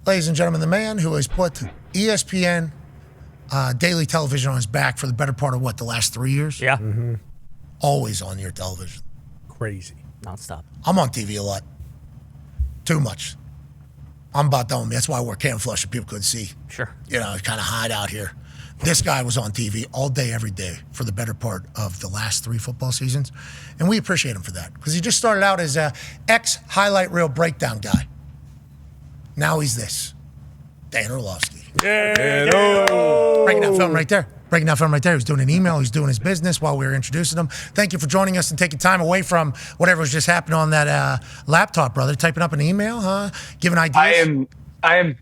ladies and gentlemen, the man who has put ESPN daily television on his back for the better part of the last 3 years? Yeah. Mm-hmm. Always on your television. Crazy. Nonstop. I'm on TV a lot. Too much. I'm about done with me. That's why I wear camouflage so people couldn't see. Sure. You know, kind of hide out here. This guy was on TV all day, every day for the better part of the last 3 football seasons. And we appreciate him for that because he just started out as a ex-highlight reel breakdown guy. Now he's this. Dan Orlovsky. Breaking down film right there. Breaking down film right there. He was doing an email. He was doing his business while we were introducing him. Thank you for joining us and taking time away from whatever was just happening on that laptop, brother. Typing up an email, huh? Giving ideas. I am.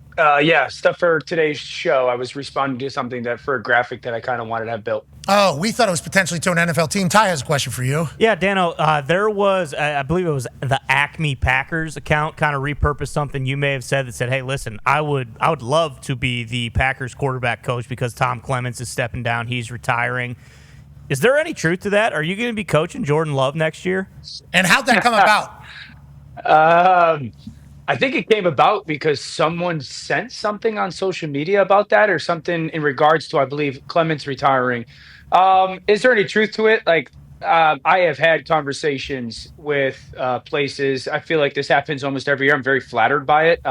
Stuff for today's show. I was responding to something for a graphic that I kind of wanted to have built. Oh, we thought it was potentially to an NFL team. Ty has a question for you. Yeah, Dano, there was, I believe it was the Acme Packers account kind of repurposed something you may have said that said, hey, listen, I would love to be the Packers quarterback coach because Tom Clements is stepping down. He's retiring. Is there any truth to that? Are you going to be coaching Jordan Love next year? And how'd that come about? I think it came about because someone sent something on social media about that or something in regards to, I believe, Clements retiring. Is there any truth to it? I have had conversations with places. I feel like this happens almost every year. I'm very flattered by it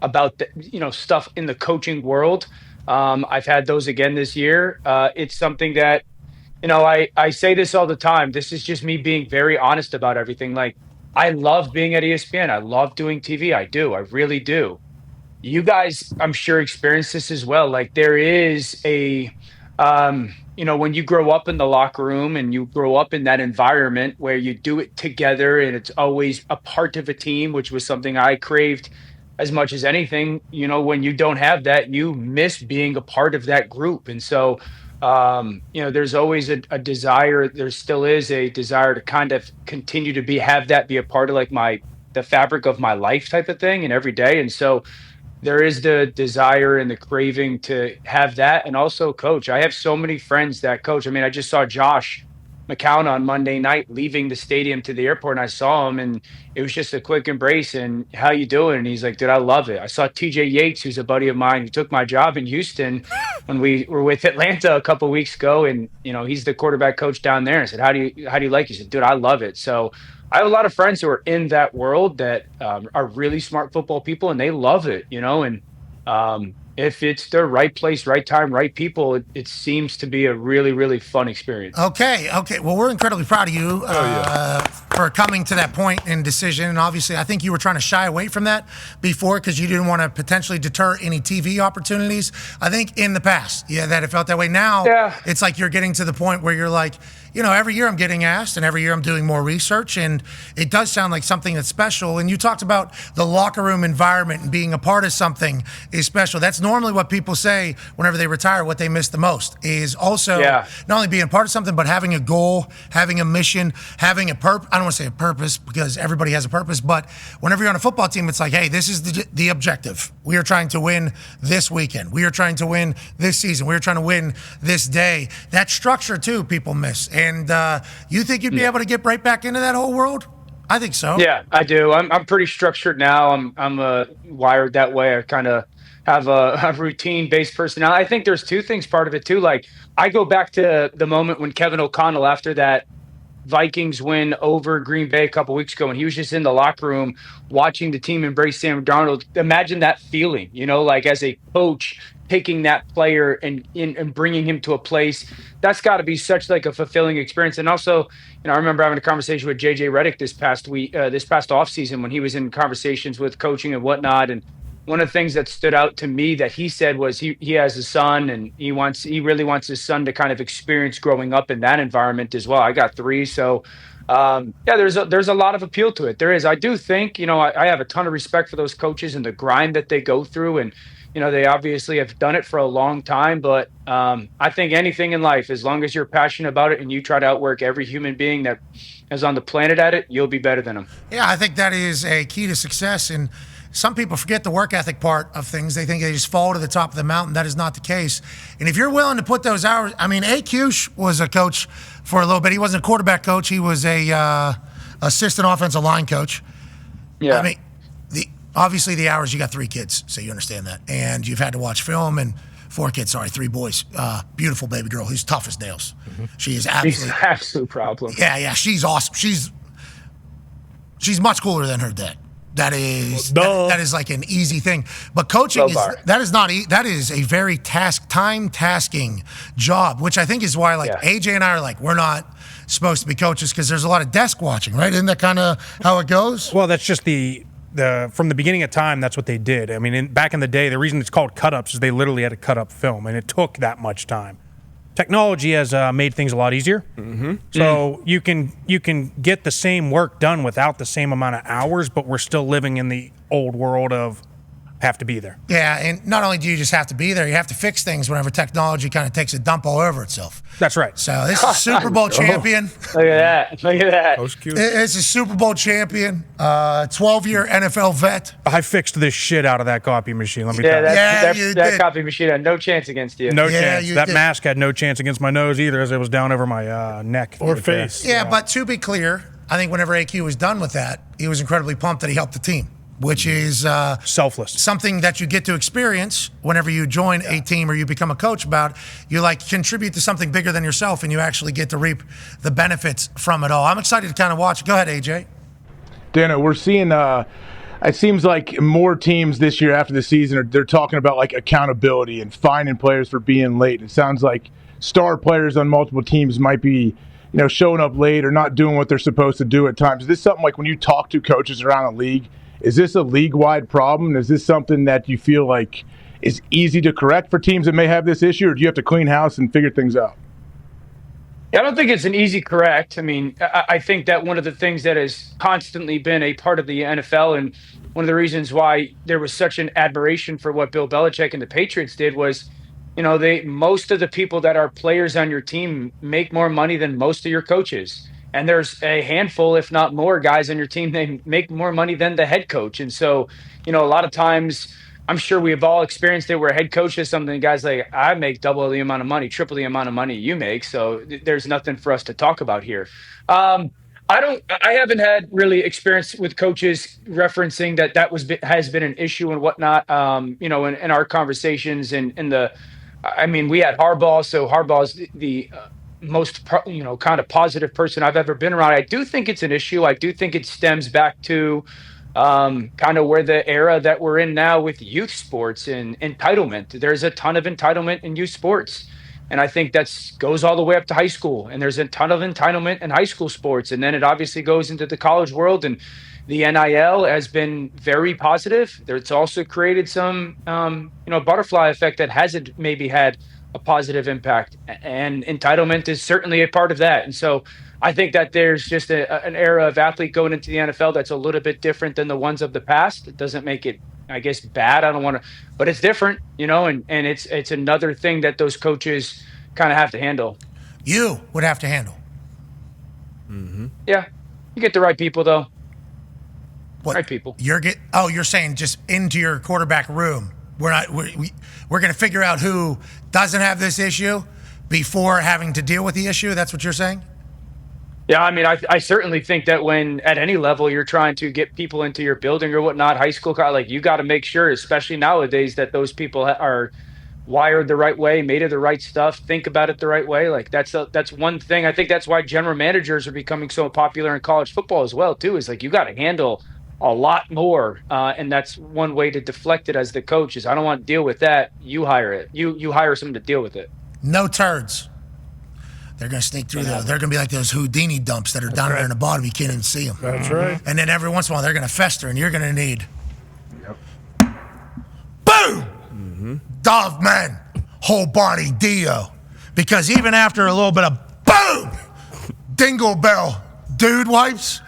about stuff in the coaching world. I've had those again this year. It's something that, I say this all the time. This is just me being very honest about everything. I love being at ESPN. I love doing TV. I do. I really do. You guys, I'm sure, experience this as well. There is a, when you grow up in the locker room and you grow up in that environment where you do it together and it's always a part of a team, which was something I craved as much as anything. When you don't have that, you miss being a part of that group. And so, there's always a desire. There still is a desire to kind of continue to have that be a part of the fabric of my life type of thing and every day. And so there is the desire and the craving to have that. And also coach. I have so many friends that coach. I mean, I just saw Josh McCown on Monday night leaving the stadium to the airport, and I saw him, and it was just a quick embrace and how you doing? And he's like, dude, I love it. I saw TJ Yates, who's a buddy of mine who took my job in Houston when we were with Atlanta a couple of weeks ago, and he's the quarterback coach down there. I said, how do you like it? He said, dude, I love it. So I have a lot of friends who are in that world that are really smart football people, and they love it, and if it's the right place, right time, right people, it seems to be a really, really fun experience. Okay. Well, we're incredibly proud of you for coming to that point in decision. And obviously, I think you were trying to shy away from that before because you didn't want to potentially deter any TV opportunities. I think in the past, that it felt that way. Now, It's like you're getting to the point where you're like, every year I'm getting asked and every year I'm doing more research, and it does sound like something that's special. And you talked about the locker room environment and being a part of something is special. That's normally what people say whenever they retire. What they miss the most is also not only being a part of something, but having a goal, having a mission, having a purpose. I don't want to say a purpose because everybody has a purpose, but whenever you're on a football team, it's like, hey, this is the objective. We are trying to win this weekend. We are trying to win this season. We are trying to win this day. That structure, too, people miss. And you think you'd be able to get right back into that whole world? I think so. Yeah, I do. I'm pretty structured now. I'm wired that way. I kind of have a routine-based personality. I think there's two things part of it, too. I go back to the moment when Kevin O'Connell, after that Vikings win over Green Bay a couple weeks ago, and he was just in the locker room watching the team embrace Sam Darnold. Imagine that feeling, as a coach, taking that player and bringing him to a place. That's got to be such a fulfilling experience. And also, I remember having a conversation with JJ Redick this past offseason when he was in conversations with coaching and whatnot. And one of the things that stood out to me that he said was he has a son, and he really wants his son to kind of experience growing up in that environment as well. I got 3, so there's a lot of appeal to it. There is. I do think I have a ton of respect for those coaches and the grind that they go through, and they obviously have done it for a long time. But I think anything in life, as long as you're passionate about it and you try to outwork every human being that is on the planet at it, you'll be better than them. Yeah, I think that is a key to success. And some people forget the work ethic part of things. They think they just fall to the top of the mountain. That is not the case. And if you're willing to put those hours, AQ was a coach for a little bit. He wasn't a quarterback coach. He was a assistant offensive line coach. Yeah. obviously the hours, you got 3 kids, so you understand that. And you've had to watch film and 4 kids, 3 boys. Beautiful baby girl who's tough as nails. She is absolutely. She's an absolute problem. Yeah, she's awesome. She's much cooler than her dad. That is that is like an easy thing. But coaching that is a very tasking job, which I think is why AJ and I are we're not supposed to be coaches because there's a lot of desk watching, right? Isn't that kind of how it goes? Well, that's just the from the beginning of time, that's what they did. I mean, back in the day, the reason it's called cut-ups is they literally had to cut up film, and it took that much time. Technology has made things a lot easier. So you can get the same work done without the same amount of hours, but we're still living in the old world of have to be there. Yeah, and not only do you just have to be there, you have to fix things whenever technology kind of takes a dump all over itself. That's right. So this is Super Bowl champion. Look at that. It's a Super Bowl champion, 12-year NFL vet. I fixed the shit out of that copy machine, let me tell you. That copy machine had no chance against you. No chance. That mask had no chance against my nose either, as it was down over my neck. Or face. Yeah, but to be clear, I think whenever AQ was done with that, he was incredibly pumped that he helped the team, which is selfless. Something that you get to experience whenever you join a team or you become a coach about. You contribute to something bigger than yourself, and you actually get to reap the benefits from it all. I'm excited to kind of watch. Go ahead, AJ. Dano, we're seeing it seems like more teams this year after the season they're talking about accountability and fining players for being late. It sounds like star players on multiple teams might be showing up late or not doing what they're supposed to do at times. Is this something when you talk to coaches around the league? Is this a league-wide problem? Is this something that you feel like is easy to correct for teams that may have this issue, or do you have to clean house and figure things out? Yeah, I don't think it's an easy correct. I mean, I think that one of the things that has constantly been a part of the NFL, and one of the reasons why there was such an admiration for what Bill Belichick and the Patriots did was, most of the people that are players on your team make more money than most of your coaches. And there's a handful, if not more, guys on your team, they make more money than the head coach. And so, a lot of times, I'm sure we've all experienced it where a head coach is something, guys I make double the amount of money, triple the amount of money you make. So there's nothing for us to talk about here. I haven't had really experience with coaches referencing that has been an issue and whatnot, in our conversations we had Harbaugh. So Harbaugh's the most kind of positive person I've ever been around. I do think it's an issue. I do think it stems back to kind of where the era that we're in now with youth sports and entitlement. There's a ton of entitlement in youth sports, and I think that goes all the way up to high school, and there's a ton of entitlement in high school sports, and then it obviously goes into the college world, and the NIL has been very positive. It's also created some butterfly effect that hasn't maybe had a positive impact, and entitlement is certainly a part of that. And so I think that there's just an era of athlete going into the NFL that's a little bit different than the ones of the past. It doesn't make it, I guess, bad. I don't want to, but it's different, and it's another thing that those coaches kind of have to handle. You would have to handle. Yeah, you get the right people though. What? Right people. You're saying just into your quarterback room. We're going to figure out who doesn't have this issue before having to deal with the issue. That's what you're saying? Yeah, I mean, I certainly think that when at any level you're trying to get people into your building or whatnot, high school, you got to make sure, especially nowadays, that those people are wired the right way, made of the right stuff, think about it the right way. That's one thing. I think that's why general managers are becoming so popular in college football as well, too, is you got to handle a lot more, and that's one way to deflect it as the coach is I don't want to deal with that. You hire it. You hire someone to deal with it. No turds. They're going to sneak through those. They're going to be like those Houdini dumps that are down there in the bottom. You can't even see them. That's right. And then every once in a while, they're going to fester, and you're going to need boom! Dove man, whole body Dio. Because even after a little bit of boom, dingle bell dude wipes,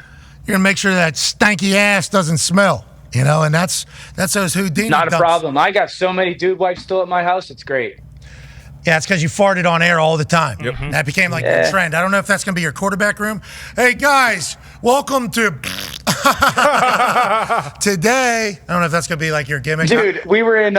you're going to make sure that stanky ass doesn't smell, and that's those Houdini Not dumps. a problem. I got so many dude wipes still at my house. It's great. Yeah, it's because you farted on air all the time. Yep. That became a trend. I don't know if that's going to be your quarterback room. Hey, guys, welcome to today. I don't know if that's going to be your gimmick. Dude, we were in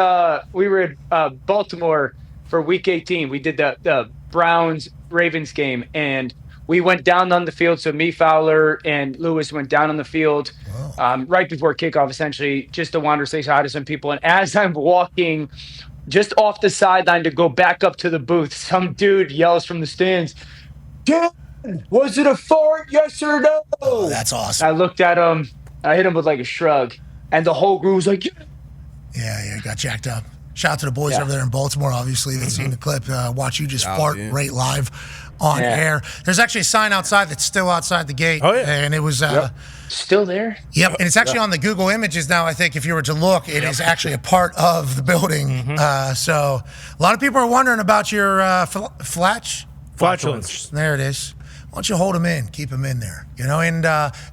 Baltimore for Week 18. We did the Browns-Ravens game, and We went down on the field. So me, Fowler, and Lewis went down on the field right before kickoff, essentially, just to wander, say hi to some people. And as I'm walking just off the sideline to go back up to the booth, some dude yells from the stands, "Jayden, was it a fart, yes or no?" Oh, that's awesome. I looked at him. I hit him with like a shrug. And the whole group was like, Yeah, got jacked up. Shout out to the boys over there in Baltimore, obviously, that's seen the clip. Watch you just fart right live on air. There's actually a sign outside that's still outside the gate. Oh, yeah. And it was... still there? Yep, and it's actually on the Google Images now, I think, if you were to look. It is actually a part of the building. So a lot of people are wondering about your Flatulence. There it is. Why don't you hold them in, keep them in there, and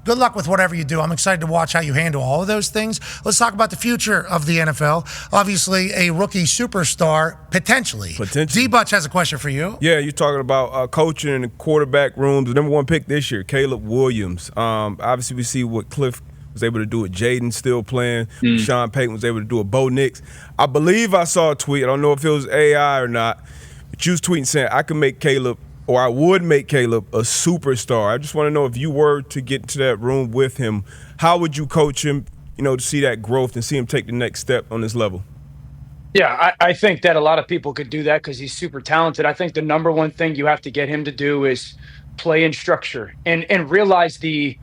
good luck with whatever you do. I'm excited to watch how you handle all of those things. Let's talk about the future of the NFL. Obviously, a rookie superstar, potentially. D-Butch has a question for you. Yeah, you're talking about coaching in the quarterback rooms. The number one pick this year, Caleb Williams. Obviously, we see what Cliff was able to do with Jayden still playing. Sean Payton was able to do with Bo Nix. I believe I saw a tweet. I don't know if it was AI or not. But you was tweeting saying I could make Caleb – or I would make Caleb a superstar. I just want to know if you were to get into that room with him, how would you coach him, to see that growth and see him take the next step on this level? Yeah, I think that a lot of people could do that because he's super talented. I think the number one thing you have to get him to do is play in structure and realize the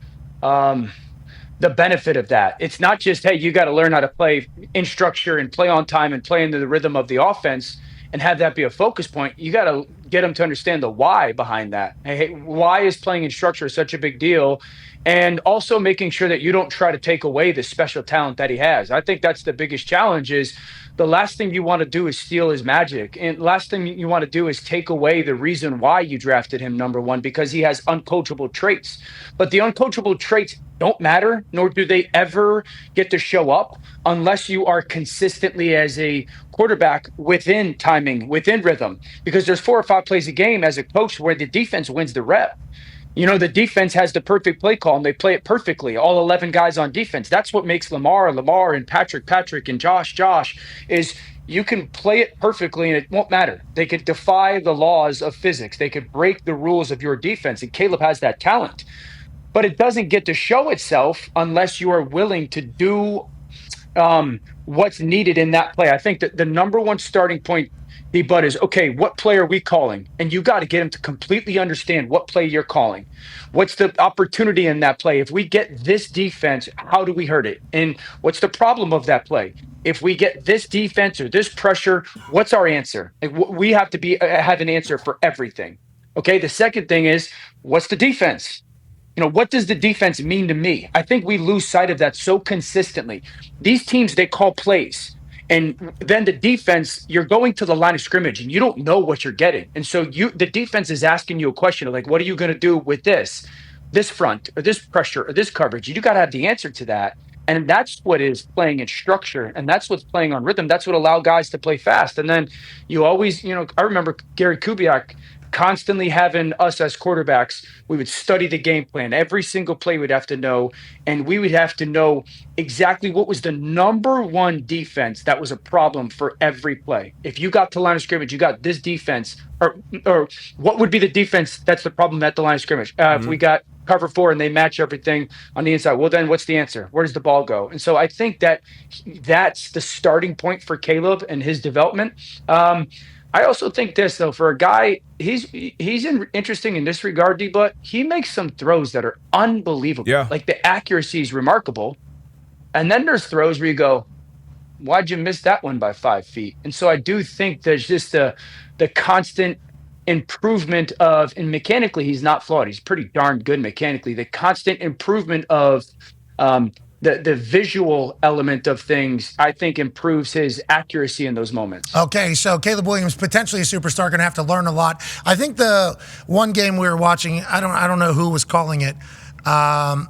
benefit of that. It's not just, hey, you got to learn how to play in structure and play on time and play into the rhythm of the offense and have that be a focus point. You got to get them to understand the why behind that. Hey, why is playing in structure such a big deal? And also making sure that you don't try to take away the special talent that he has. I think that's the biggest challenge is the last thing you want to do is steal his magic. And last thing you want to do is take away the reason why you drafted him number one, because he has uncoachable traits. But the uncoachable traits don't matter, nor do they ever get to show up unless you are consistently as a quarterback within timing, within rhythm. Because there's 4 or 5 plays a game as a coach where the defense wins the rep. The defense has the perfect play call and they play it perfectly. All 11 guys on defense. That's what makes Lamar, and Patrick, and Josh is you can play it perfectly and it won't matter. They could defy the laws of physics. They could break the rules of your defense. And Caleb has that talent. But it doesn't get to show itself unless you are willing to do what's needed in that play. I think that the number one starting point, D-Bud, is, okay, what play are we calling? And you got to get him to completely understand what play you're calling. What's the opportunity in that play? If we get this defense, how do we hurt it? And what's the problem of that play? If we get this defense or this pressure, what's our answer? We have to have an answer for everything. Okay, the second thing is, what's the defense? What does the defense mean to me? I think we lose sight of that so consistently. These teams, they call plays. And then the defense, you're going to the line of scrimmage and you don't know what you're getting. And so the defense is asking you a question of like, what are you going to do with this front or this pressure or this coverage? You got to have the answer to that. And that's what is playing in structure. And that's what's playing on rhythm. That's what allow guys to play fast. And then you always, I remember Gary Kubiak constantly having us as quarterbacks, we would study the game plan. Every single play we'd have to know, and we would have to know exactly what was the number one defense that was a problem for every play. If you got to line of scrimmage, you got this defense, or what would be the defense that's the problem at the line of scrimmage? If we got cover 4 and they match everything on the inside, well, then what's the answer? Where does the ball go? And so I think that that's the starting point for Caleb and his development. I also think this, though, for a guy, he's interesting in this regard, D, but he makes some throws that are unbelievable. Yeah. Like the accuracy is remarkable. And then there's throws where you go, why'd you miss that one by 5 feet? And so I do think there's just the constant improvement of, and mechanically he's not flawed. He's pretty darn good mechanically. The constant improvement of the visual element of things, I think, improves his accuracy in those moments. Okay, so Caleb Williams, potentially a superstar, going to have to learn a lot. I think the one game we were watching, I don't know who was calling it.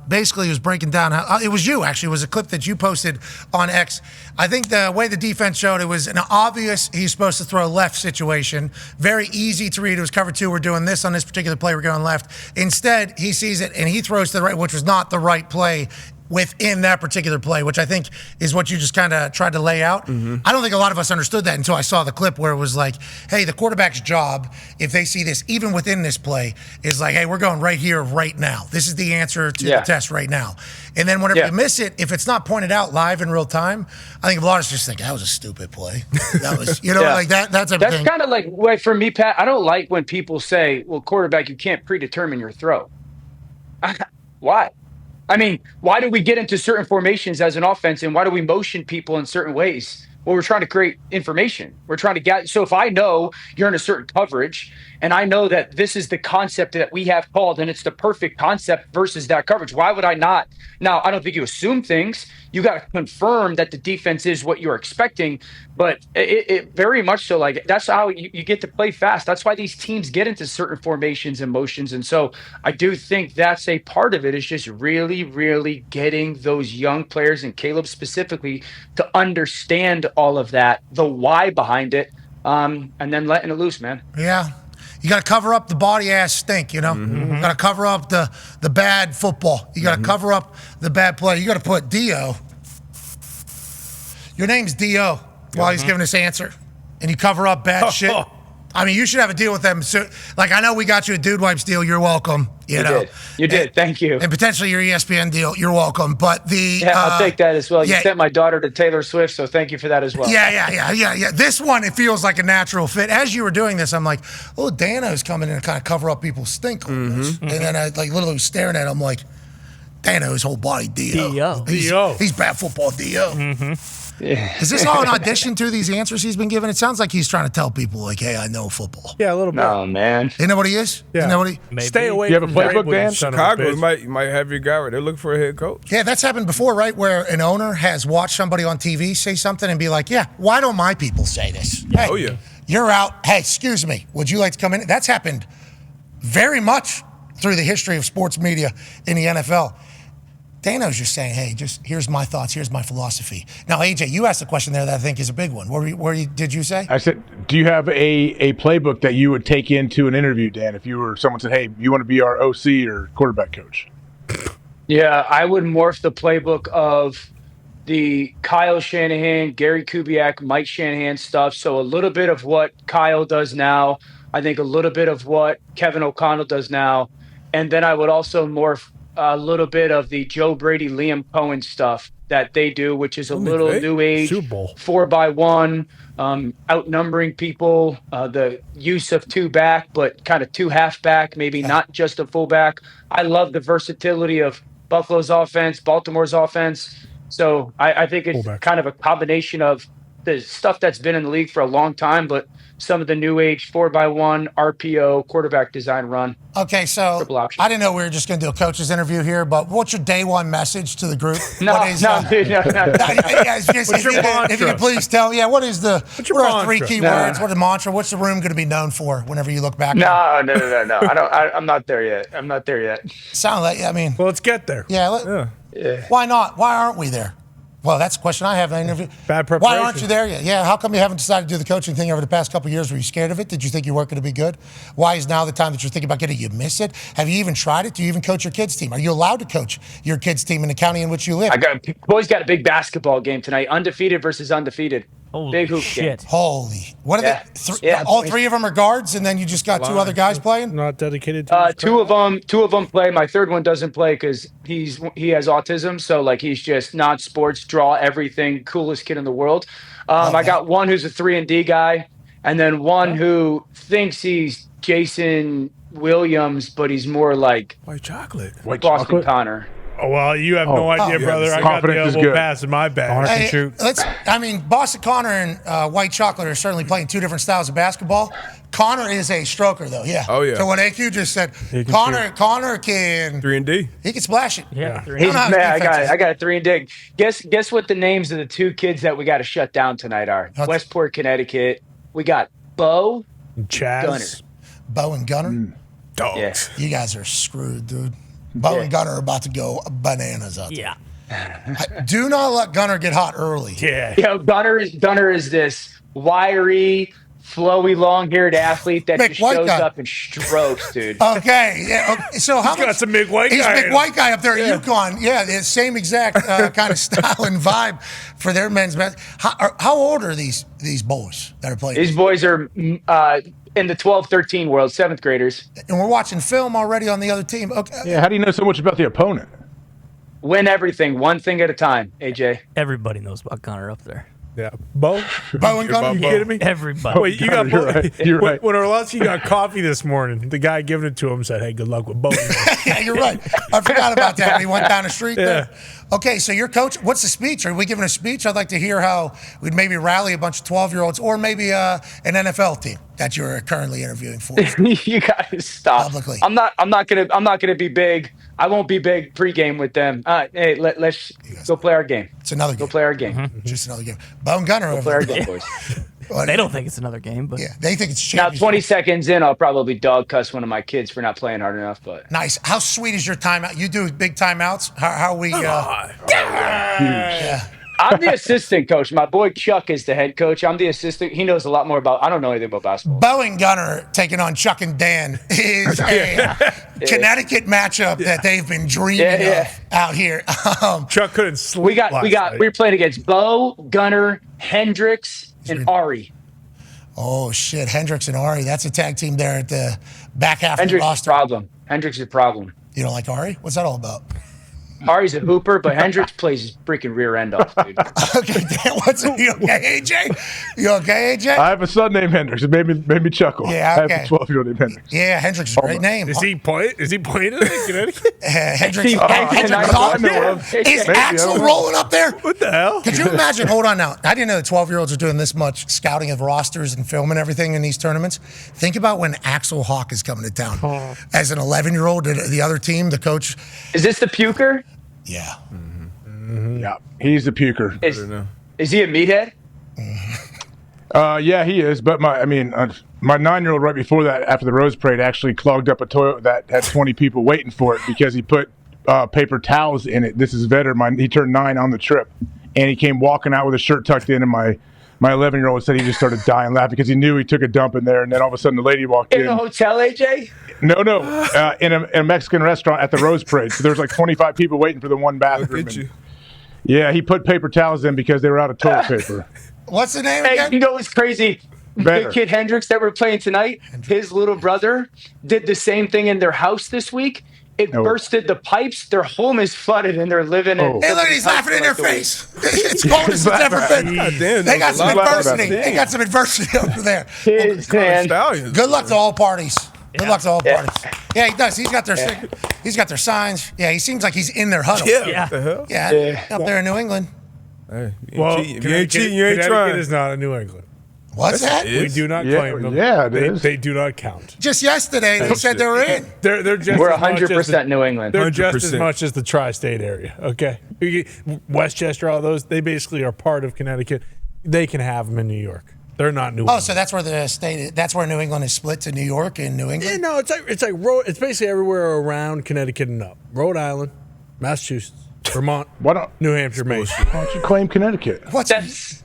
Basically, he was breaking down how it was you. Actually, it was a clip that you posted on X. I think the way the defense showed, it was an obvious he's supposed to throw left situation. Very easy to read. It was cover 2. We're doing this on this particular play. We're going left. Instead, he sees it and he throws to the right, which was not the right play. within that particular play, which I think is what you just kind of tried to lay out. I don't think a lot of us understood that until I saw the clip where it was like, hey, the quarterback's job, if they see this, even within this play, is like, hey, we're going right here, right now. This is the answer to the test right now. And then whenever you miss it, if it's not pointed out live in real time, I think a lot of us just think, that was a stupid play. That was, like that's everything. That's kind of like for me, Pat, I don't like when people say, well, quarterback, you can't predetermine your throw. Why? I mean, why do we get into certain formations as an offense, and why do we motion people in certain ways? Well, we're trying to create information. We're trying to get. So if I know you're in a certain coverage, and I know that this is the concept that we have called, and it's the perfect concept versus that coverage, why would I not? Now, I don't think you assume things. You got to confirm that the defense is what you're expecting, but it very much so. Like, that's how you get to play fast. That's why these teams get into certain formations and motions. And so I do think that's a part of it, is just really, really getting those young players, and Caleb specifically, to understand all of that, the why behind it, and then letting it loose, man. Yeah. You got to cover up the body ass stink, You got to cover up the bad football. You got to cover up the bad play. You got to put Dio. Your name's Dio while he's giving this answer, and you cover up bad shit. I mean, you should have a deal with them. So, like, I know we got you a Dude Wipes deal. You're welcome. You did. Thank you. And potentially your ESPN deal. You're welcome. But I'll take that as well. You sent my daughter to Taylor Swift, so thank you for that as well. Yeah. This one, it feels like a natural fit. As you were doing this, I'm like, oh, Dano's coming in to kind of cover up people's stink on this. And then I literally was staring at him like, Dano's whole body, Dio. He's bad football, Dio. Yeah. Is this all an audition to these answers he's been given? It sounds like he's trying to tell people, like, hey, I know football. Yeah, a little bit. Oh, man. Isn't that what he is? Yeah. Isn't that what he? Maybe. Stay away. You have a playbook, Dan? Chicago might have your guy right. They're looking for a head coach. Yeah, that's happened before, right? Where an owner has watched somebody on TV say something and be like, yeah, why don't my people say this? Hey, you're out. Hey, excuse me. Would you like to come in? That's happened very much through the history of sports media in the NFL. Dano's just saying, hey, just here's my thoughts, here's my philosophy. Now, AJ, you asked a question there that I think is a big one. Did you say? I said, do you have a playbook that you would take into an interview, Dan, if you were someone said, hey, you want to be our OC or quarterback coach? Yeah, I would morph the playbook of the Kyle Shanahan, Gary Kubiak, Mike Shanahan stuff. So a little bit of what Kyle does now, I think a little bit of what Kevin O'Connell does now, and then I would also morph a little bit of the Joe Brady, Liam Cohen stuff that they do, which is a little new age 4x1, outnumbering people, the use of two back, but kind of two halfback, maybe not just a fullback. I love the versatility of Buffalo's offense, Baltimore's offense. So I think it's kind of a combination of the stuff that's been in the league for a long time, but some of the new age 4x1 RPO quarterback design run. Okay, so I didn't know we were just going to do a coach's interview here, but what's your day one message to the group? No. If you could please tell, what is what are 3 key words? What is the mantra? What's the room going to be known for whenever you look back? No. I'm not there yet. Sound like, well, let's get there. Yeah. Why not? Why aren't we there? Well, that's a question I have in an interview. Bad preparation. Why aren't you there yet? Yeah, how come you haven't decided to do the coaching thing over the past couple of years? Were you scared of it? Did you think you weren't going to be good? Why is now the time that you're thinking about getting it? You miss it? Have you even tried it? Do you even coach your kids' team? Are you allowed to coach your kids' team in the county in which you live? Boys got a big basketball game tonight. Undefeated versus undefeated. Holy big hoop shit. game. Holy. What are they? All 3 of them are guards, and then you just got 2 other guys playing? Not dedicated to two of them play. My third one doesn't play because he has autism, so he's just non-sports, draw everything, coolest kid in the world. I got one who's a 3-and-D guy, and then one who thinks he's Jason Williams, but he's more like white chocolate. Boston Connor. Oh, well, you have no idea, brother. I got the elbow pass in my bag. Boston Connor and White Chocolate are certainly playing 2 different styles of basketball. Connor is a stroker, though. Yeah. Oh, yeah. So what AQ just said, Connor can 3-and-D. He can splash it. Yeah. I got a 3-and-D. Guess what the names of the 2 kids that we got to shut down tonight are? Westport, Connecticut. We got Bo, Chaz, Gunner. Bo and Gunner. Dogs. You guys are screwed, dude. Bo and Gunner are about to go bananas out there. Do not let Gunner get hot early. Yeah. Gunner is this wiry, flowy, long-haired athlete that Mick just White shows guy. up and strokes, dude. Okay. Yeah. Okay. So how He's got much? some Mick White He's guy in Mick him. White guy up there at UConn. Yeah, the same exact kind of style and vibe for their men's basketball. How old are these boys that are playing? These boys are in the 12-13 world, 7th graders. And we're watching film already on the other team. Okay. Yeah, how do you know so much about the opponent? Win everything, one thing at a time, AJ. Everybody knows about Gunner up there. Yeah. Bo? Bow and Gunner? You kidding me? Everybody. Wait, you got You're right. You're right. When Orlovsky got coffee this morning, the guy giving it to him said, "Hey, good luck with Bo." Yeah, you're right. I forgot about that when he went down the street there. Okay, so your coach, what's the speech? Are we giving a speech? I'd like to hear how we'd maybe rally a bunch of 12-year-olds or maybe an NFL team that you're currently interviewing for. You guys stop. Publicly. I'm not gonna be big. I won't be big pregame with them. Hey, let's go play our game. It's another game. Go play our game. Just another game. Bow and Gunner Go over play our there. game, boys. Well, They don't think it's another game, but Yeah, they think it's Now, championship. 20 seconds in, I'll probably dog cuss one of my kids for not playing hard enough. But Nice. How sweet is your timeout? You do big timeouts? How we? Yeah. I'm the assistant coach. My boy Chuck is the head coach. I'm the assistant. He knows a lot more about. I don't know anything about basketball. Bow and Gunner taking on Chuck and Dan is a Connecticut matchup that they've been dreaming of out here. Chuck couldn't sleep. We were playing against Bo, Gunner, Hendricks, and Ari. Oh shit, Hendricks and Ari. That's a tag team there at the back half Hendricks of is the a roster. problem. Hendricks is a problem. You don't like Ari? What's that all about? Ari's a hooper, but Hendricks plays his freaking rear end off, dude. Okay, Dan, you okay, AJ? You okay, AJ? I have a son named Hendricks. It made me chuckle. Yeah, I okay. have a 12-year-old named Hendricks. Yeah, Hendricks is a great name. Is he playing in Connecticut? Hendricks, He- Hendricks I know of. is Maybe, I Axel don't know. rolling up there? What the hell? Could you imagine? Hold on now. I didn't know the 12-year-olds are doing this much scouting of rosters and film and everything in these tournaments. Think about when Axel Hawk is coming to town. As an 11-year-old, the other team, the coach. Is this the puker? Yeah. Yeah, he's a puker. Is he a meathead? Yeah, he is. But my 9-year-old right before that, after the Rose Parade, actually clogged up a toilet that had 20 people waiting for it because he put paper towels in it. This is Vetter. He turned 9 on the trip, and he came walking out with his shirt tucked in, and my 11-year-old said he just started dying laughing because he knew he took a dump in there, and then all of a sudden the lady walked In in. a hotel, AJ? No, in a Mexican restaurant at the Rose Parade. So there was like 25 people waiting for the one bathroom. Look at you. Yeah, he put paper towels in because they were out of toilet paper. What's the name Hey, again? you know what's crazy? Better. The kid Hendricks that we're playing tonight, his little brother did the same thing in their house this week. It bursted the pipes. Their home is flooded, and they're living in. Hey, look, he's laughing in their face. It's coldest it's ever been. God damn, They got some lot about adversity. it. They got some adversity over there. Kids, man. Stallions. Good luck to all parties. Good luck to all parties. Yeah, he does. He's got their signs. Yeah, he seems like he's in their huddle. Yeah. What the hell? Yeah, up there in New England. Hey, Well, if you ain't cheating, you ain't Connecticut trying. is not a New England. What's that? it. We do not Yeah, claim them. yeah, it is. They do not count. Just yesterday, they said they were in. They're just We're as much as 100% New England. They're just as 100%. much as the tri-state area. Okay, Westchester, all those, they basically are part of Connecticut. They can have them in New York. They're not New Oh, England. so that's where the state. That's where New England is split to New York and New Yeah, England. no, it's basically everywhere around Connecticut and up. Rhode Island, Massachusetts, Vermont, Why don't New Hampshire, Maine. why don't you claim Connecticut? What's That's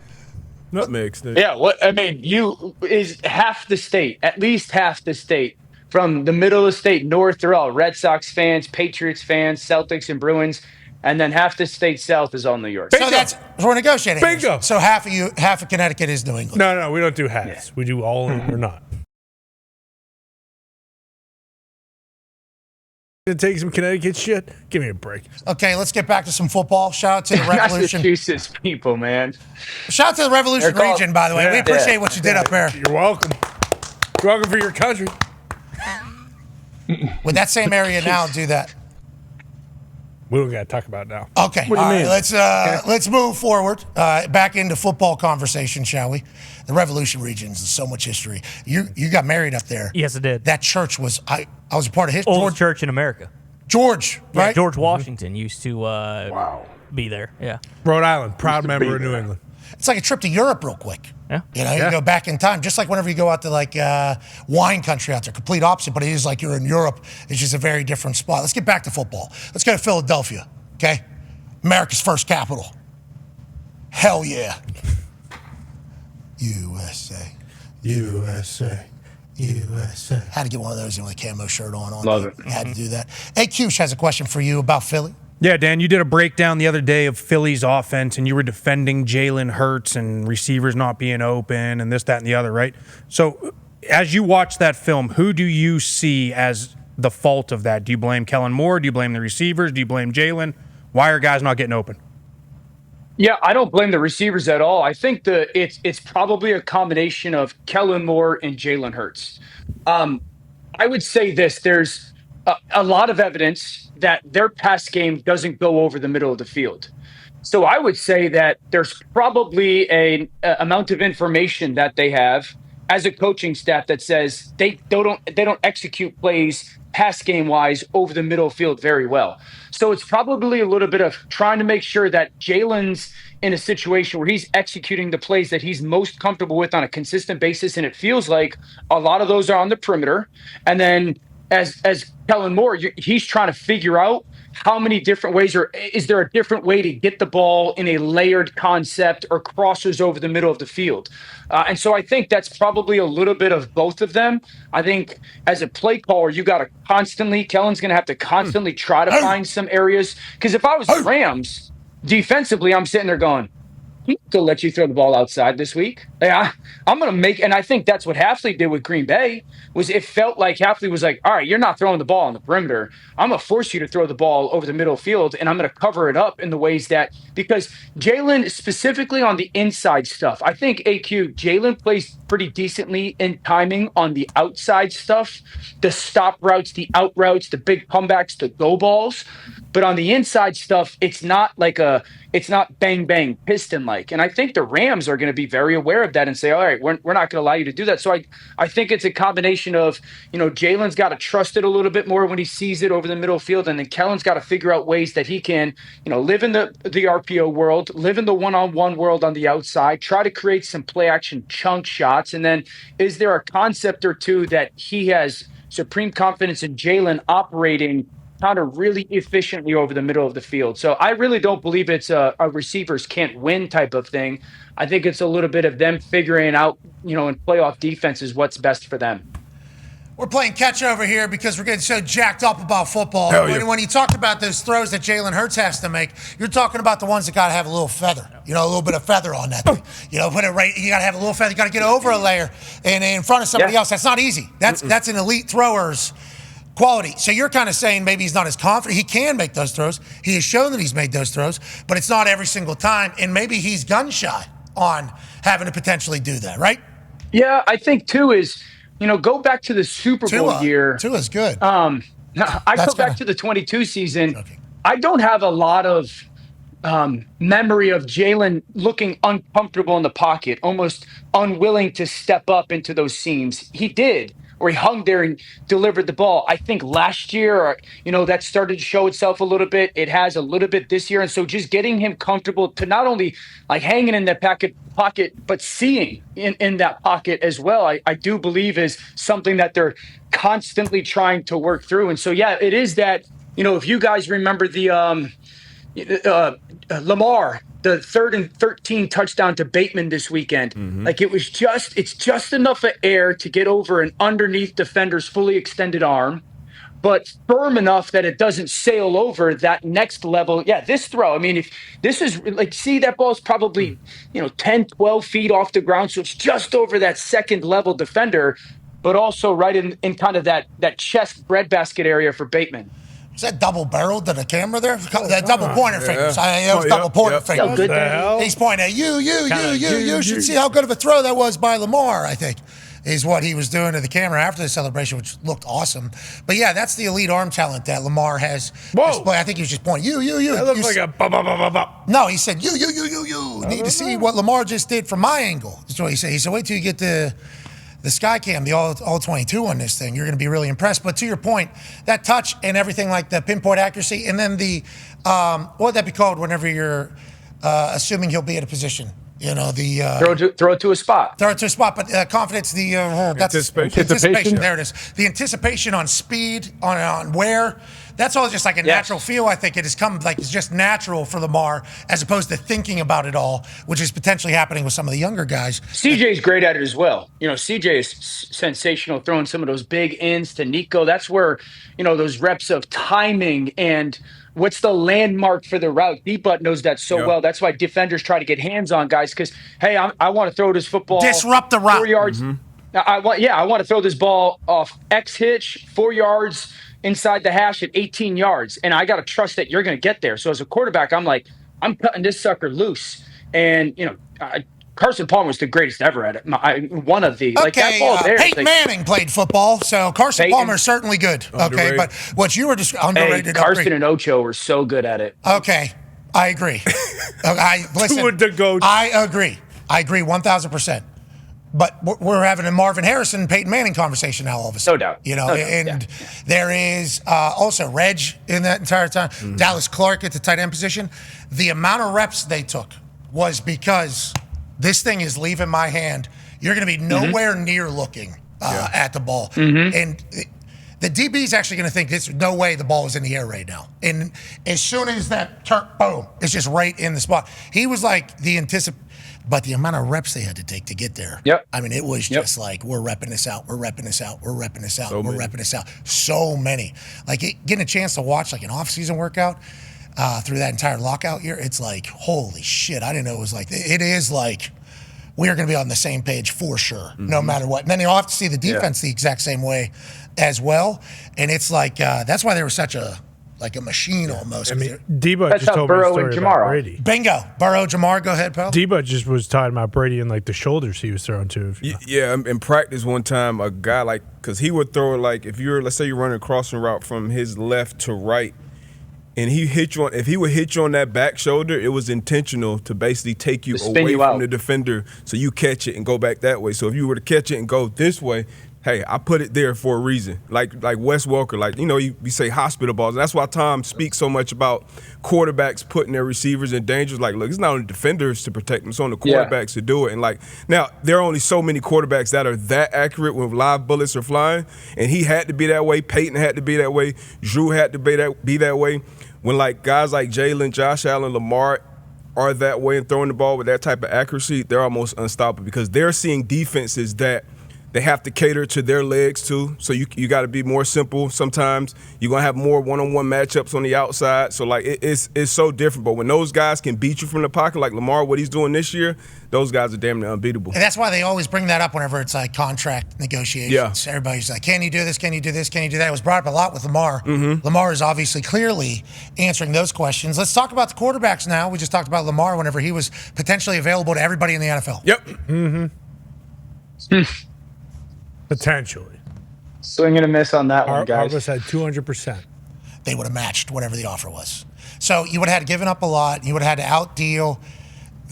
Nutmegs. yeah. What I mean, you is half the state, at least half the state, from the middle of the state north. They're all Red Sox fans, Patriots fans, Celtics, and Bruins, and then half the state south is all New York. so that's we're negotiating. here. Bingo. So half of Connecticut is New England. No, we don't do hats. We do all in or not. Gonna take some Connecticut shit? Give me a break. Okay, let's get back to some football. Shout out to the Revolution. Massachusetts people, man. Shout out to the Revolution They're called- region, by the way. We Yeah. appreciate what you did up there. You're welcome. You're welcome for your country. With that same area now, do that. We don't got to talk about it now. Okay, What do you all right, mean? let's move forward. Back into football conversation, shall we? The Revolution regions, there's so much history. You got married up there. Yes, it did. That church was I was a part of his Old church in America. George, Yeah, right? George Washington used to be there. Yeah. Rhode Island, proud member of be New there. England. It's like a trip to Europe real quick. Yeah. You know, you go back in time, just like whenever you go out to like wine country out there, complete opposite, but it is like you're in Europe. It's just a very different spot. Let's get back to football. Let's go to Philadelphia, okay? America's first capital. Hell yeah. USA. USA. USA. Had to get one of those with a camo shirt on. Love it. Had to do that. Hey, Cush has a question for you about Philly. Yeah, Dan, you did a breakdown the other day of Philly's offense, and you were defending Jalen Hurts and receivers not being open and this, that, and the other, right? So as you watch that film, who do you see as the fault of that? Do you blame Kellen Moore? Do you blame the receivers? Do you blame Jalen? Why are guys not getting open? Yeah, I don't blame the receivers at all. I think it's probably a combination of Kellen Moore and Jalen Hurts. I would say this: there's a lot of evidence that their pass game doesn't go over the middle of the field. So I would say that there's probably a amount of information that they have as a coaching staff that says they don't execute plays pass game wise over the middle field very well. So it's probably a little bit of trying to make sure that Jalen's in a situation where he's executing the plays that he's most comfortable with on a consistent basis. And it feels like a lot of those are on the perimeter. And then as Kellen Moore, he's trying to figure out how many different ways, or is there a different way to get the ball in a layered concept or crosses over the middle of the field? And so I think that's probably a little bit of both of them. I think as a play caller, you got to Kellen's going to have to constantly try to find some areas. Because if I was the Rams, defensively, I'm sitting there going, I'm going to let you throw the ball outside this week. Yeah, I'm going to make, and I think that's what Hafley did with Green Bay, was it felt like Hafley was like, all right, you're not throwing the ball on the perimeter. I'm going to force you to throw the ball over the middle field, and I'm going to cover it up in the ways that, because Jalen, specifically on the inside stuff, I think Jalen plays pretty decently in timing on the outside stuff, the stop routes, the out routes, the big comebacks, the go balls. But on the inside stuff, it's not bang, bang, piston like. And I think the Rams are going to be very aware of that and say, all right, we're not going to allow you to do that. So I think it's a combination of, Jalen's got to trust it a little bit more when he sees it over the middle field. And then Kellen's got to figure out ways that he can, live in the RPO world, live in the one-on-one world on the outside, try to create some play action chunk shots. And then is there a concept or two that he has supreme confidence in Jalen operating kind of really efficiently over the middle of the field? So I really don't believe it's a receivers can't win type of thing. I think it's a little bit of them figuring out, in playoff defenses, what's best for them. We're playing catch over here because we're getting so jacked up about football. When you talked about those throws that Jalen Hurts has to make, you're talking about the ones that got to have a little feather, a little bit of feather on that thing. Put it right. You got to have a little feather. You got to get over a layer and in front of somebody else. That's not easy. That's an elite thrower's quality. So you're kind of saying maybe he's not as confident. He can make those throws. He has shown that he's made those throws, but it's not every single time. And maybe he's gun shy on having to potentially do that, right? Yeah, I think too is, go back to the Super Bowl year. Tua's good. I go back to the 22 season. Okay. I don't have a lot of memory of Jalen looking uncomfortable in the pocket, almost unwilling to step up into those seams. He did, or he hung there and delivered the ball. I think last year, that started to show itself a little bit. It has a little bit this year. And so just getting him comfortable to not only like hanging in that pocket, but seeing in that pocket as well, I do believe is something that they're constantly trying to work through. And so, yeah, it is that, if you guys remember the Lamar, the 3rd and 13 touchdown to Bateman this weekend. Mm-hmm. Like it's just enough of air to get over an underneath defender's fully extended arm, but firm enough that it doesn't sail over that next level. Yeah, this throw, I mean, if this is see, that ball's probably, 10, 12 feet off the ground. So it's just over that second level defender, but also right in kind of that chest breadbasket area for Bateman. Is that double-barreled to the camera there? That double-pointer fingers. It was double-pointer fingers. Good He's pointing at you should see how good of a throw that was by Lamar, I think, is what he was doing to the camera after the celebration, which looked awesome. But, yeah, that's the elite arm talent that Lamar has displayed. I think he was just pointing, you. That looks like a ba-ba-ba-ba-ba. No, he said, you. Need to see what Lamar just did from my angle. That's what he said. He said, wait till you get the sky cam, the all 22 on this thing. You're going to be really impressed. But to your point, that touch and everything, like the pinpoint accuracy, and then the what would that be called whenever you're assuming he'll be at a position? Throw it to a spot. Throw it to a spot, but confidence, anticipation. There it is. The anticipation on speed, on where that's all just like a natural feel. I think it has come like it's just natural for Lamar as opposed to thinking about it all, which is potentially happening with some of the younger guys. CJ's great at it as well. CJ is sensational throwing some of those big ends to Nico. That's where, those reps of timing and what's the landmark for the route. D-Butt knows that so well. That's why defenders try to get hands on guys because, hey, I want to throw this football. Disrupt the route. 4 yards. I want to throw this ball off X hitch, 4 yards inside the hash at 18 yards. And I got to trust that you're going to get there. So as a quarterback, I'm like, I'm cutting this sucker loose. And, Carson Palmer was the greatest ever at it. One of the. Okay, that ball there. Peyton Manning played football, so Carson Palmer is certainly good. Underrated. Okay, but what you were just underrated. Carson and Ocho were so good at it. Okay, I agree. Listen, I agree. I agree 1,000%. But we're having a Marvin Harrison, Peyton Manning conversation now all of a sudden. No doubt. There is also Reg in that entire time. Dallas Clark at the tight end position. The amount of reps they took was because this thing is leaving my hand. You're going to be nowhere near looking at the ball. And the DB is actually going to think there's no way the ball is in the air right now. And as soon as that boom, it's just right in the spot. He was like the but the amount of reps they had to take to get there. I mean, it was just like, we're repping this out, we're repping this out, we're repping this out, we're repping this out. So many. Like getting a chance to watch like an off-season workout through that entire lockout year, it's like, holy shit, I didn't know it was like, it is like, we are going to be on the same page for sure, no matter what. And then you'll have to see the defense the exact same way as well. And it's like, that's why they were such a machine almost. I mean, Debo just told me a story about Brady. Bingo. Burrow, Jamar, go ahead, pal. Debo just was talking about Brady and like the shoulders he was throwing to. Yeah, in practice one time, a guy because he would throw let's say you're running a crossing route from his left to right, and if he would hit you on that back shoulder, it was intentional to basically take you away from the defender so you catch it and go back that way. So if you were to catch it and go this way, hey, I put it there for a reason. Like Wes Welker, you say hospital balls. And that's why Tom speaks so much about quarterbacks putting their receivers in danger. Like, look, it's not on the defenders to protect them. It's on the quarterbacks to do it. And, now, there are only so many quarterbacks that are that accurate when live bullets are flying. And he had to be that way. Peyton had to be that way. Drew had to be that way. When, guys like Jalen, Josh Allen, Lamar are that way and throwing the ball with that type of accuracy, they're almost unstoppable because they're seeing defenses that they have to cater to their legs too. So you got to be more simple. Sometimes you're going to have more one-on-one matchups on the outside. So it's so different. But when those guys can beat you from the pocket, like Lamar, what he's doing this year, those guys are damn near unbeatable. And that's why they always bring that up whenever it's like contract negotiations. Everybody's like, can you do this? Can you do this? Can you do that? It was brought up a lot with Lamar. Lamar is obviously clearly answering those questions. Let's talk about the quarterbacks now. We just talked about Lamar whenever he was potentially available to everybody in the NFL. Potentially. Swing and a miss on that one, guys. Harbaugh had 200%. They would have matched whatever the offer was. So you would have had to given up a lot. You would have had to outdeal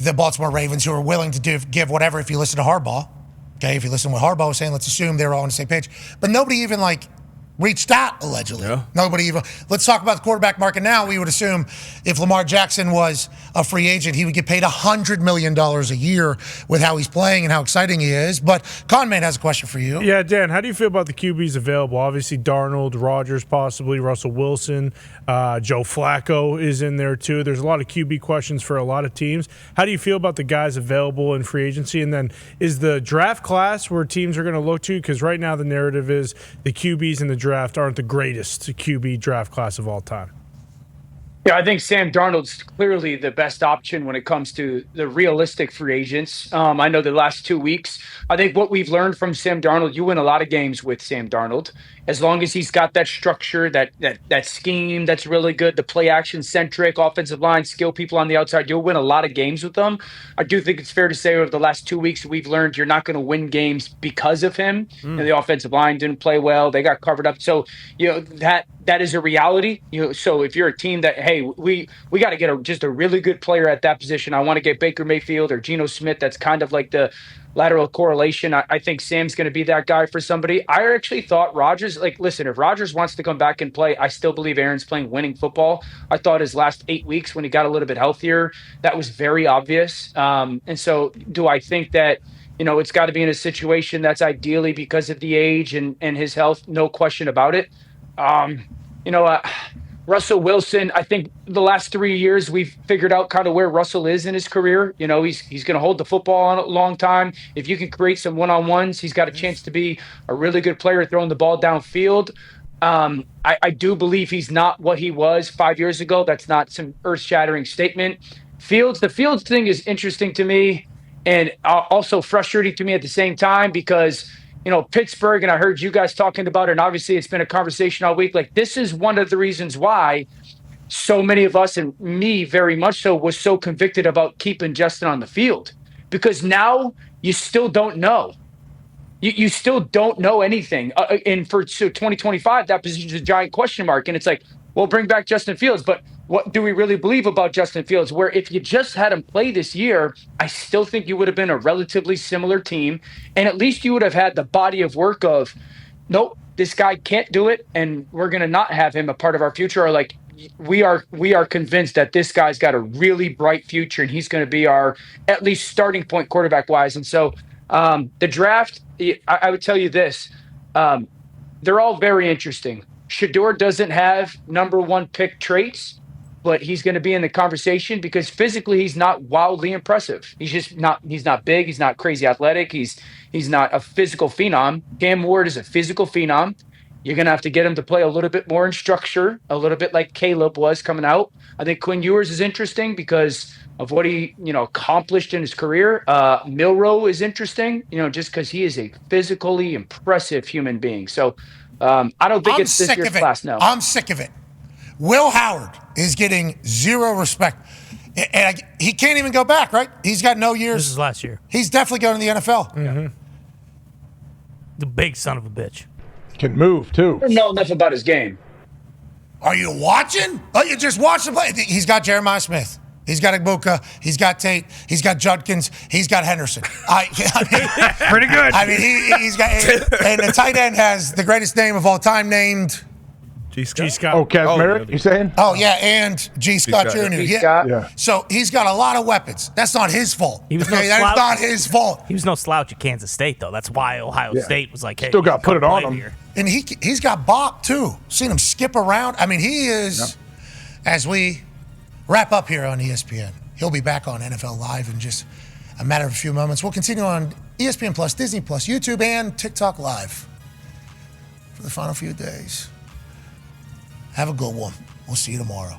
the Baltimore Ravens, who are willing to give whatever if you listen to Harbaugh. Okay, if you listen to what Harbaugh was saying, let's assume they were all on the same page. But nobody even reached out, allegedly. Nobody even. Let's talk about the quarterback market now. We would assume if Lamar Jackson was a free agent, he would get paid $100 million a year with how he's playing and how exciting he is. But Conman has a question for you. Yeah, Dan, how do you feel about the QBs available? Obviously, Darnold, Rodgers, possibly Russell Wilson, Joe Flacco is in there too. There's a lot of QB questions for a lot of teams. How do you feel about the guys available in free agency? And then is the draft class where teams are going to look to? Because right now the narrative is the QBs in the draft aren't the greatest QB draft class of all time. Yeah, I think Sam Darnold's clearly the best option when it comes to the realistic free agents. I know the last 2 weeks, I think what we've learned from Sam Darnold, you win a lot of games with Sam Darnold. As long as he's got that structure, that scheme that's really good, the play action centric, offensive line, skill people on the outside, you'll win a lot of games with them. I do think it's fair to say over the last 2 weeks we've learned you're not going to win games because of him. The offensive line didn't play well. They got covered up. So, that is a reality. So if you're a team that, hey, we got to get just a really good player at that position. I want to get Baker Mayfield or Geno Smith. That's kind of like the lateral correlation. I think Sam's going to be that guy for somebody. I actually thought Rodgers, listen, if Rodgers wants to come back and play, I still believe Aaron's playing winning football. I thought his last 8 weeks when he got a little bit healthier, that was very obvious. And so do I think that, it's got to be in a situation that's ideally because of the age and his health? No question about it. Russell Wilson, I think the last 3 years we've figured out kind of where Russell is in his career. He's going to hold the football on a long time. If you can create some one-on-ones, he's got a chance to be a really good player throwing the ball downfield. I do believe he's not what he was 5 years ago. That's not some earth-shattering statement. The Fields thing is interesting to me and also frustrating to me at the same time because Pittsburgh, and I heard you guys talking about it, and obviously it's been a conversation all week. Like, this is one of the reasons why so many of us, and me very much so, was so convicted about keeping Justin on the field. Because now you still don't know. You still don't know anything. And for 2025, that position is a giant question mark. And it's like, well, bring back Justin Fields. But what do we really believe about Justin Fields? Where if you just had him play this year, I still think you would have been a relatively similar team. And at least you would have had the body of work of, nope, this guy can't do it, and we're going to not have him a part of our future. Or like, we are convinced that this guy's got a really bright future, and he's going to be our at least starting point quarterback-wise. And so the draft, I would tell you this, they're all very interesting. Shador doesn't have number one pick traits, but he's going to be in the conversation because physically he's not wildly impressive. He's not big. He's not crazy athletic. He's not a physical phenom. Cam Ward is a physical phenom. You're going to have to get him to play a little bit more in structure, a little bit like Caleb was coming out. I think Quinn Ewers is interesting because of what he, accomplished in his career. Milroe is interesting, just because he is a physically impressive human being. So I don't think it's this year's class. No, I'm sick of it. Will Howard is getting zero respect. And he can't even go back, right? He's got no years. This is last year. He's definitely going to the NFL. Mm-hmm. The big son of a bitch. Can move, too. I don't know enough about his game. Are you watching? Oh, you just watch the play. He's got Jeremiah Smith. He's got Igbuka. He's got Tate. He's got Judkins. He's got Henderson. Pretty good. I mean, he's got, and the tight end has the greatest name of all time named G. Scott. Oh, Kazmarek, you saying? Oh, yeah, and G. Scott Jr. Yeah. So he's got a lot of weapons. That's not his fault. He was no That's slouch. not his fault. He was no slouch at Kansas State, though. That's why Ohio State was like, hey, Still got to put it on play him. here. And he's got bop, too. Seen him skip around. I mean, he is, as we wrap up here on ESPN, he'll be back on NFL Live in just a matter of a few moments. We'll continue on ESPN Plus, Disney Plus, YouTube, and TikTok Live for the final few days. Have a good one. We'll see you tomorrow.